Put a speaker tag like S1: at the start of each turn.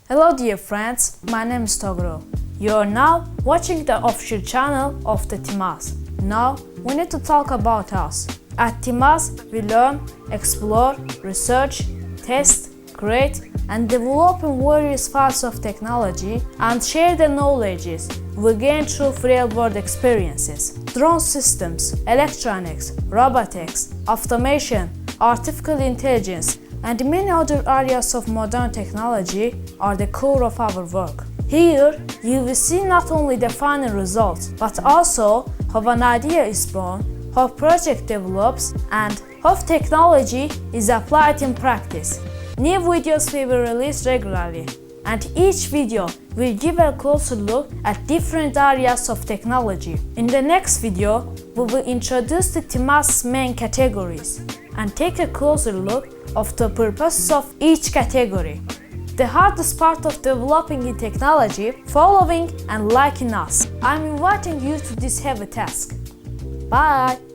S1: Hello dear friends, my name is Toguro. You are now watching the official channel of the Timaz. Now we need to talk about us. At Timaz, we learn, explore, research, test, create and develop in various fields of technology and share the knowledges we gain through real-world experiences. Drone systems, electronics, robotics, automation, artificial intelligence, and many other areas of modern technology are the core of our work. Here, you will see not only the final results, but also how an idea is born, how project develops, and how technology is applied in practice. New videos will be released regularly, and each video will give a closer look at different areas of technology. In the next video, we will introduce the Timaz's main categories and take a closer look of the purposes of each category. The hardest part of developing in technology, following and liking us. I'm inviting you to this heavy task. Bye!